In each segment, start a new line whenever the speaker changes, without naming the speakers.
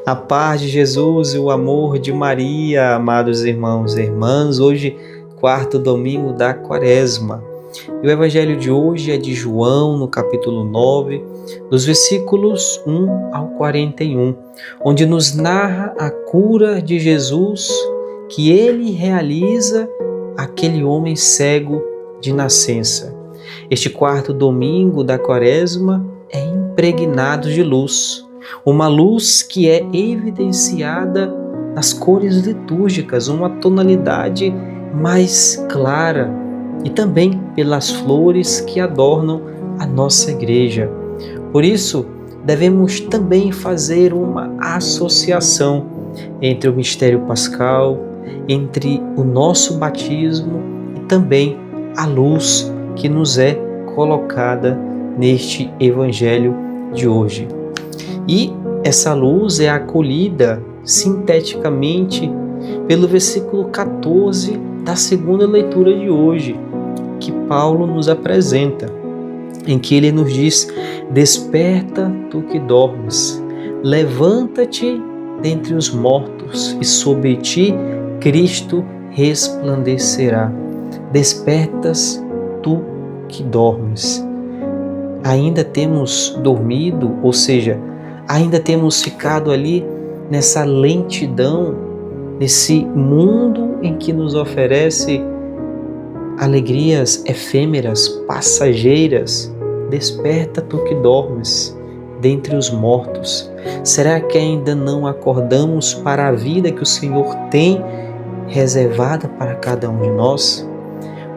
A paz de Jesus e o amor de Maria, amados irmãos e irmãs, hoje, quarto domingo da Quaresma. E o evangelho de hoje é de João, no capítulo 9, dos versículos 1 ao 41, onde nos narra a cura de Jesus que ele realiza àquele homem cego de nascença. Este quarto domingo da Quaresma é impregnado de luz. Uma luz que é evidenciada nas cores litúrgicas, uma tonalidade mais clara, e também pelas flores que adornam a nossa igreja. Por isso, devemos também fazer uma associação entre o mistério pascal, entre o nosso batismo e também a luz que nos é colocada neste evangelho de hoje. E essa luz é acolhida sinteticamente pelo versículo 14 da segunda leitura de hoje, que Paulo nos apresenta, em que ele nos diz: desperta tu que dormes, levanta-te dentre os mortos e sobre ti Cristo resplandecerá. Despertas tu que dormes. Ainda temos dormido, ou seja, ainda temos ficado ali nessa lentidão, nesse mundo em que nos oferece alegrias efêmeras, passageiras. Desperta tu que dormes dentre os mortos. Será que ainda não acordamos para a vida que o Senhor tem reservada para cada um de nós?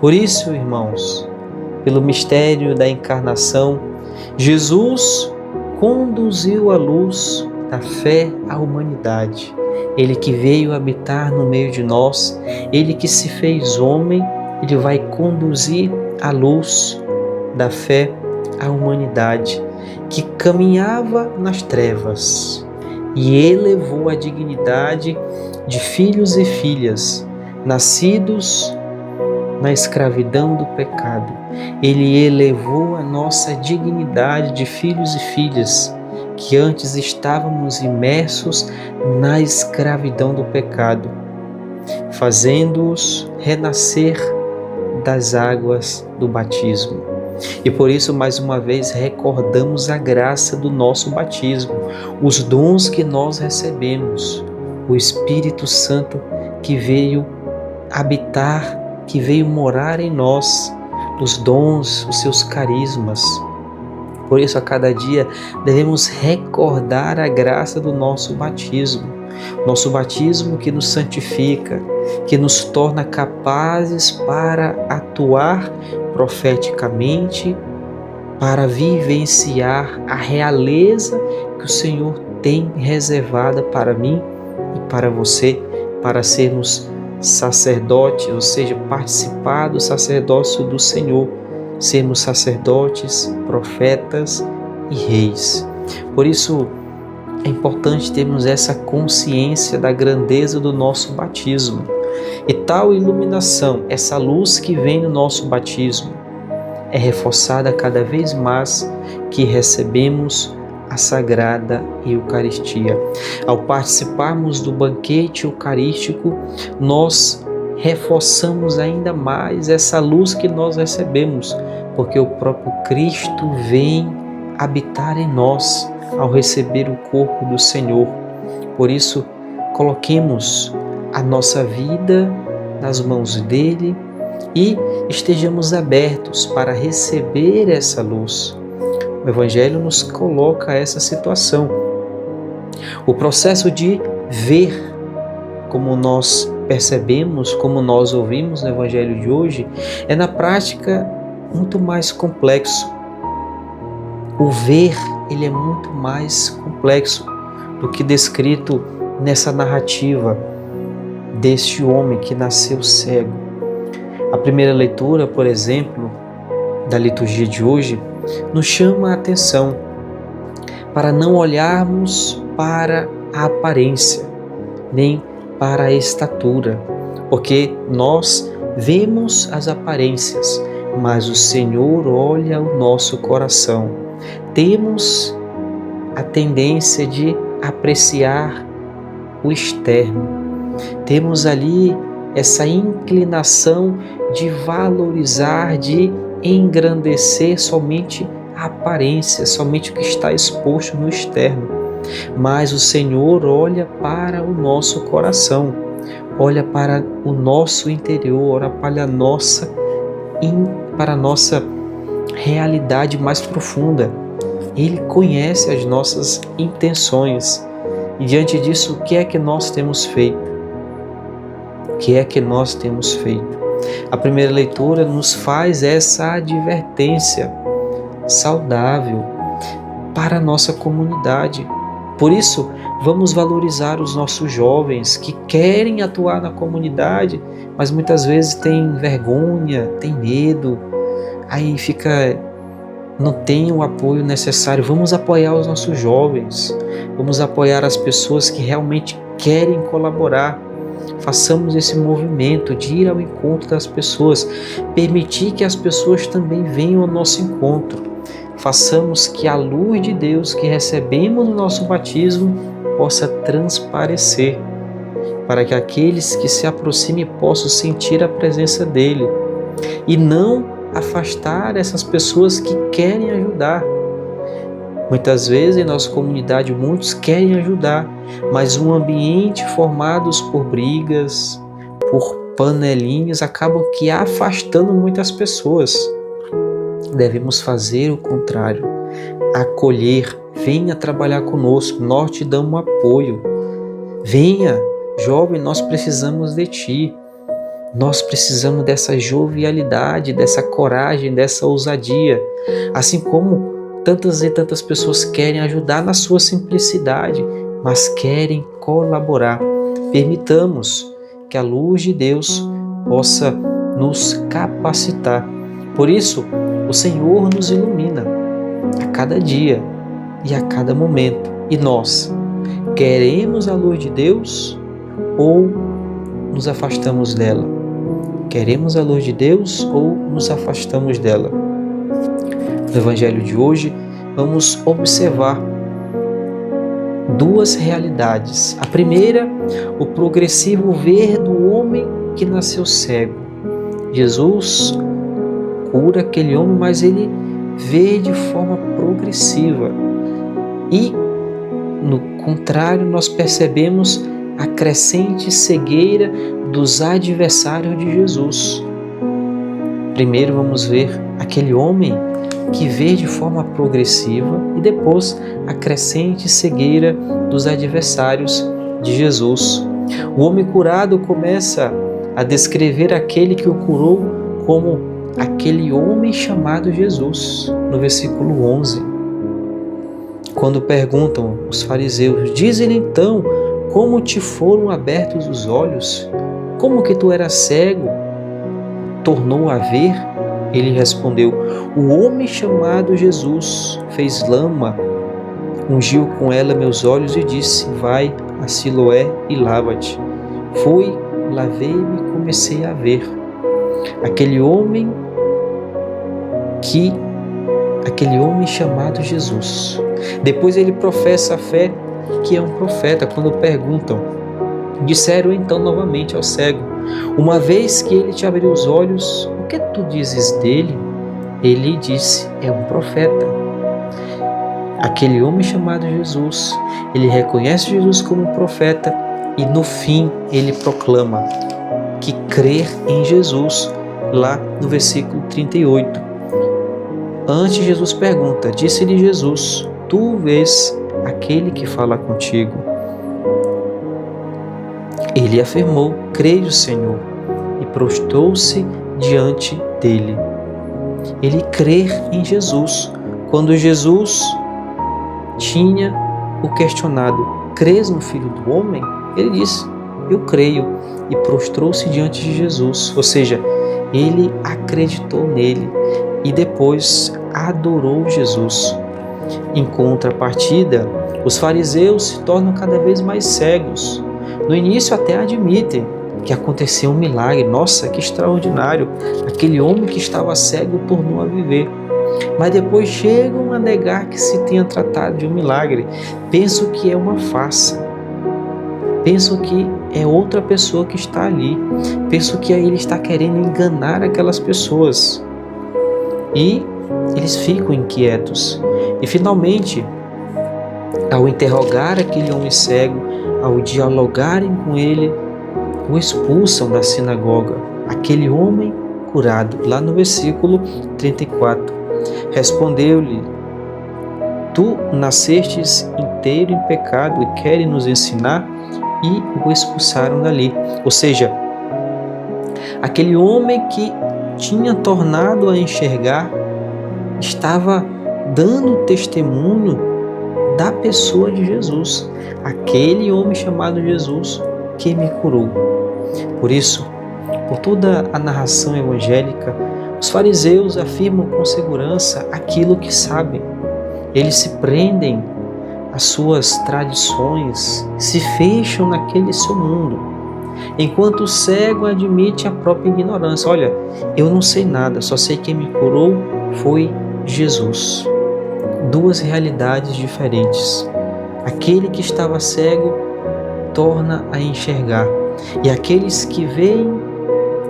Por isso, irmãos, pelo mistério da encarnação, Jesus conduziu a luz da fé à humanidade. Ele que veio habitar no meio de nós, ele que se fez homem, ele vai conduzir a luz da fé à humanidade, que caminhava nas trevas, e elevou a dignidade de filhos e filhas, nascidos na escravidão do pecado. Ele elevou a nossa dignidade de filhos e filhas, que antes estávamos imersos na escravidão do pecado, fazendo-os renascer das águas do batismo. E por isso, mais uma vez, recordamos a graça do nosso batismo, os dons que nós recebemos, o Espírito Santo que veio habitar, que veio morar em nós, os dons, os seus carismas. Por isso, a cada dia, devemos recordar a graça do nosso batismo que nos santifica, que nos torna capazes para atuar profeticamente, para vivenciar a realeza que o Senhor tem reservada para mim e para você, para sermos sacerdotes, ou seja, participar do sacerdócio do Senhor, sermos sacerdotes, profetas e reis. Por isso, é importante termos essa consciência da grandeza do nosso batismo. E tal iluminação, essa luz que vem no nosso batismo, é reforçada cada vez mais que recebemos a Sagrada Eucaristia. Ao participarmos do banquete eucarístico, nós reforçamos ainda mais essa luz que nós recebemos, porque o próprio Cristo vem habitar em nós ao receber o corpo do Senhor. Por isso, coloquemos a nossa vida nas mãos dele e estejamos abertos para receber essa luz. O Evangelho nos coloca essa situação. O processo de ver, como nós percebemos, como nós ouvimos no Evangelho de hoje, é na prática muito mais complexo. O ver, ele é muito mais complexo do que descrito nessa narrativa deste homem que nasceu cego. A primeira leitura, por exemplo, da liturgia de hoje, nos chama a atenção para não olharmos para a aparência, nem para a estatura, porque nós vemos as aparências, mas o Senhor olha o nosso coração. Temos a tendência de apreciar o externo. Temos ali essa inclinação de valorizar, de engrandecer somente a aparência, somente o que está exposto no externo. Mas o Senhor olha para o nosso coração, olha para o nosso interior, olha para a nossa realidade mais profunda. Ele conhece as nossas intenções. E diante disso, o que é que nós temos feito? O que é que nós temos feito? A primeira leitura nos faz essa advertência saudável para a nossa comunidade. Por isso, vamos valorizar os nossos jovens que querem atuar na comunidade, mas muitas vezes têm vergonha, têm medo, aí não tem o apoio necessário. Vamos apoiar os nossos jovens, vamos apoiar as pessoas que realmente querem colaborar. Façamos esse movimento de ir ao encontro das pessoas, permitir que as pessoas também venham ao nosso encontro. Façamos que a luz de Deus que recebemos no nosso batismo possa transparecer, para que aqueles que se aproximem possam sentir a presença dele e não afastar essas pessoas que querem ajudar. Muitas vezes em nossa comunidade muitos querem ajudar, mas um ambiente formado por brigas, por panelinhas, acabam que afastando muitas pessoas. Devemos fazer o contrário, acolher, venha trabalhar conosco, nós te damos apoio. Venha, jovem, nós precisamos de ti. Nós precisamos dessa jovialidade, dessa coragem, dessa ousadia. Assim como tantas e tantas pessoas querem ajudar na sua simplicidade, mas querem colaborar. Permitamos que a luz de Deus possa nos capacitar. Por isso, o Senhor nos ilumina a cada dia e a cada momento. E nós queremos a luz de Deus ou nos afastamos dela? Queremos a luz de Deus ou nos afastamos dela? No Evangelho de hoje, vamos observar duas realidades. A primeira, o progressivo ver do homem que nasceu cego. Jesus cura aquele homem, mas ele vê de forma progressiva. E, no contrário, nós percebemos a crescente cegueira dos adversários de Jesus. Primeiro vamos ver aquele homem que vê de forma progressiva e depois a crescente cegueira dos adversários de Jesus. O homem curado começa a descrever aquele que o curou como aquele homem chamado Jesus, no versículo 11. Quando perguntam os fariseus, diz-lhe então, como te foram abertos os olhos? Como que tu eras cego? Tornou a ver? Ele respondeu, o homem chamado Jesus fez lama, ungiu com ela meus olhos e disse, vai a Siloé e lava-te. Fui, lavei-me e comecei a ver. Aquele homem chamado Jesus. Depois ele professa a fé que é um profeta. Quando perguntam, disseram então novamente ao cego, uma vez que ele te abriu os olhos, o que tu dizes dele? Ele disse, é um profeta. Aquele homem chamado Jesus, ele reconhece Jesus como um profeta e no fim ele proclama que crer em Jesus, lá no versículo 38. Antes Jesus pergunta, disse-lhe Jesus, tu vês aquele que fala contigo? Ele afirmou, creio, Senhor, e prostrou-se diante dele. Ele crê em Jesus. Quando Jesus tinha o questionado, crês no Filho do Homem? Ele disse, eu creio, e prostrou-se diante de Jesus. Ou seja, ele acreditou nele e depois adorou Jesus. Em contrapartida, os fariseus se tornam cada vez mais cegos. No início até admitem que aconteceu um milagre. Nossa, que extraordinário! Aquele homem que estava cego tornou a viver. mas depois chegam a negar que se tenha tratado de um milagre. Pensam que é uma farsa. Pensam que é outra pessoa que está ali. Pensam que ele está querendo enganar aquelas pessoas. E eles ficam inquietos. E finalmente, ao interrogar aquele homem cego, ao dialogarem com ele, o expulsam da sinagoga. Aquele homem curado, lá no versículo 34. Respondeu-lhe: Tu nascestes inteiro em pecado e queres nos ensinar? E o expulsaram dali. Ou seja, aquele homem que tinha tornado a enxergar estava dando testemunho da pessoa de Jesus, aquele homem chamado Jesus que me curou. Por isso, por toda a narração evangélica, os fariseus afirmam com segurança aquilo que sabem. Eles se prendem às suas tradições, se fecham naquele seu mundo, enquanto o cego admite a própria ignorância. Olha, eu não sei nada, só sei que quem me curou foi Jesus. Duas realidades diferentes. Aquele que estava cego torna a enxergar, e aqueles que veem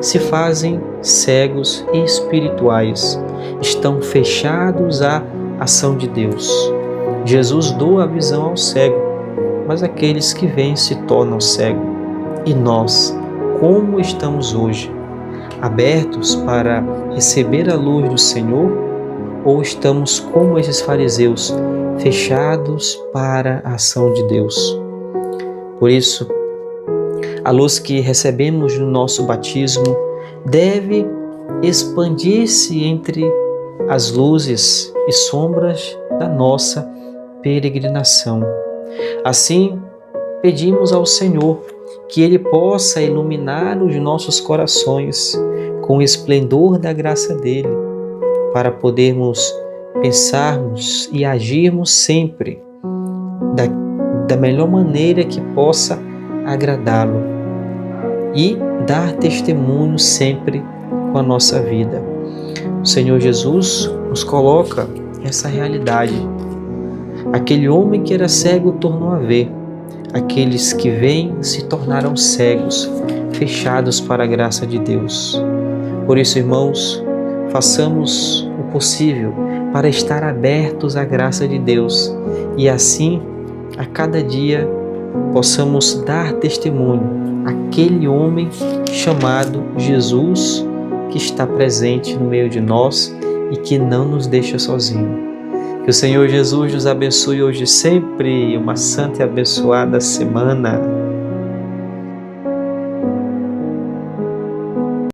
se fazem cegos espirituais, estão fechados à ação de Deus. Jesus doa a visão ao cego, mas aqueles que veem se tornam cegos. E nós, como estamos hoje? Abertos para receber a luz do Senhor? Ou estamos como esses fariseus, fechados para a ação de Deus? Por isso, a luz que recebemos no nosso batismo deve expandir-se entre as luzes e sombras da nossa peregrinação. Assim, pedimos ao Senhor que Ele possa iluminar os nossos corações com o esplendor da graça dEle, para podermos pensarmos e agirmos sempre da melhor maneira que possa agradá-lo e dar testemunho sempre com a nossa vida. O Senhor Jesus nos coloca essa realidade. Aquele homem que era cego tornou a ver. Aqueles que veem se tornaram cegos, fechados para a graça de Deus. Por isso, irmãos, façamos o possível para estar abertos à graça de Deus e assim, a cada dia, possamos dar testemunho àquele homem chamado Jesus, que está presente no meio de nós e que não nos deixa sozinhos. Que o Senhor Jesus nos abençoe hoje e sempre. Uma santa e abençoada semana.